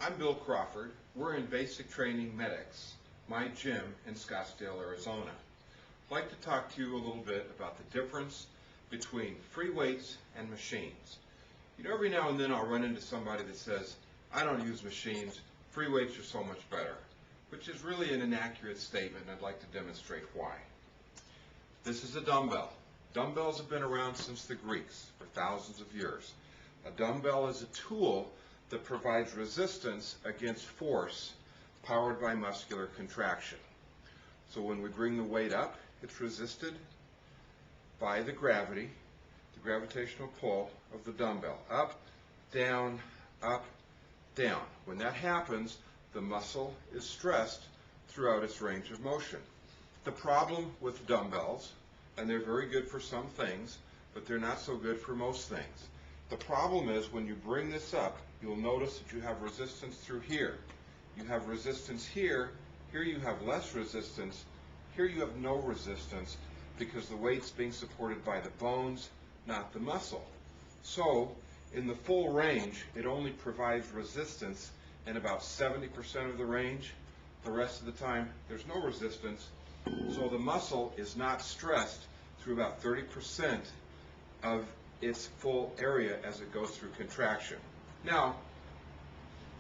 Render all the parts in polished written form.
I'm Bill Crawford. We're in basic training MedX, my gym in Scottsdale, Arizona. I'd like to talk to you a little bit about the difference between free weights and machines. You know, every now and then I'll run into somebody that says, I don't use machines, free weights are so much better, which is really an inaccurate statement, and I'd like to demonstrate why. This is a dumbbell. Dumbbells have been around since the Greeks for thousands of years. A dumbbell is a tool that provides resistance against force powered by muscular contraction. So when we bring the weight up, it's resisted by the gravity, the gravitational pull of the dumbbell. Up, down, up, down. When that happens, the muscle is stressed throughout its range of motion. The problem with dumbbells, and they're very good for some things, but they're not so good for most things. The problem is when you bring this up, you'll notice that you have resistance through here. You have resistance here. Here you have less resistance. Here you have no resistance because the weight's being supported by the bones, not the muscle. So in the full range, it only provides resistance in about 70% of the range. The rest of the time, there's no resistance. So the muscle is not stressed through about 30% of its full area as it goes through contraction. Now,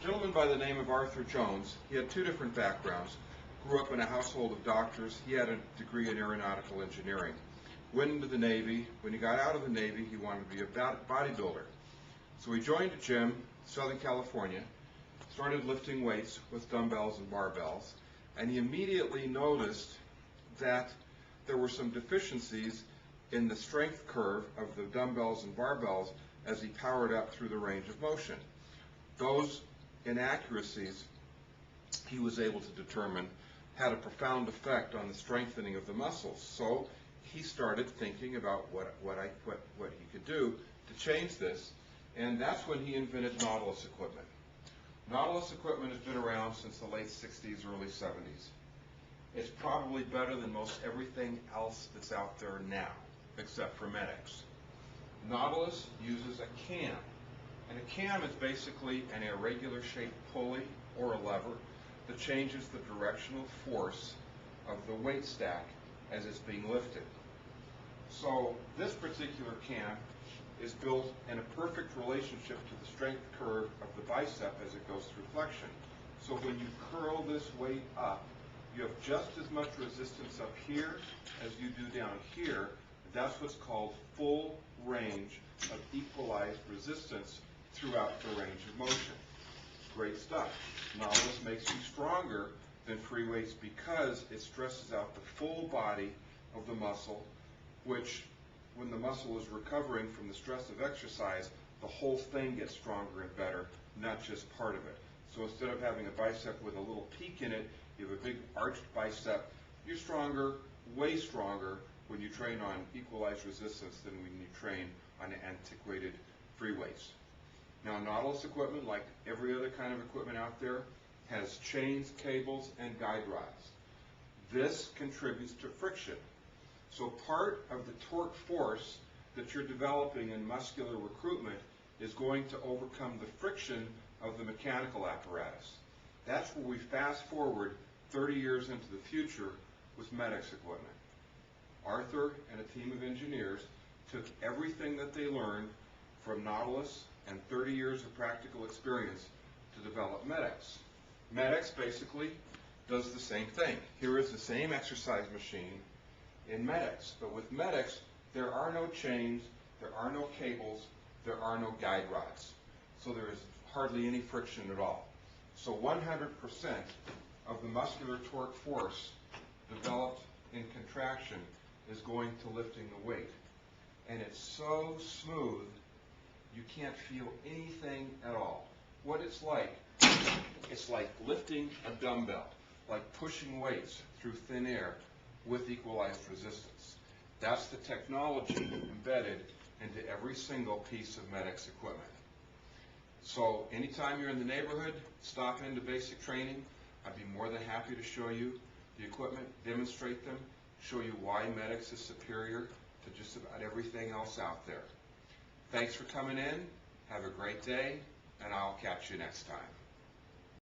a gentleman by the name of Arthur Jones, he had two different backgrounds. Grew up in a household of doctors. He had a degree in aeronautical engineering. Went into the Navy. When he got out of the Navy, he wanted to be a bodybuilder. So he joined a gym, Southern California, started lifting weights with dumbbells and barbells, and he immediately noticed that there were some deficiencies in the strength curve of the dumbbells and barbells as he powered up through the range of motion. Those inaccuracies, he was able to determine, had a profound effect on the strengthening of the muscles. So he started thinking about what he could do to change this, and that's when he invented Nautilus equipment. Nautilus equipment has been around since the late 60s, early 70s. It's probably better than most everything else that's out there now, except for MedX. Nautilus uses a cam, and a cam is basically an irregular shaped pulley or a lever that changes the directional force of the weight stack as it's being lifted. So this particular cam is built in a perfect relationship to the strength curve of the bicep as it goes through flexion. So when you curl this weight up, you have just as much resistance up here as you do down here. That's what's called full range of equalized resistance throughout the range of motion. Great stuff. Nautilus makes you stronger than free weights because it stresses out the full body of the muscle, which when the muscle is recovering from the stress of exercise, the whole thing gets stronger and better, not just part of it. So instead of having a bicep with a little peak in it, you have a big arched bicep. You're stronger, way stronger, when you train on equalized resistance than when you train on antiquated free weights. Now, Nautilus equipment, like every other kind of equipment out there, has chains, cables, and guide rods. This contributes to friction. So part of the torque force that you're developing in muscular recruitment is going to overcome the friction of the mechanical apparatus. That's where we fast forward 30 years into the future with MedX equipment. Arthur and a team of engineers took everything that they learned from Nautilus and 30 years of practical experience to develop MedX. MedX basically does the same thing. Here is the same exercise machine in MedX, but with MedX, there are no chains, there are no cables, there are no guide rods. So there is hardly any friction at all. So 100% of the muscular torque force developed in contraction is going to lifting the weight. And it's so smooth, you can't feel anything at all. What it's like lifting a dumbbell, like pushing weights through thin air with equalized resistance. That's the technology embedded into every single piece of MedX equipment. So anytime you're in the neighborhood, stop into basic training. I'd be more than happy to show you the equipment, demonstrate them, show you why MedX is superior to just about everything else out there. Thanks for coming in. Have a great day, and I'll catch you next time.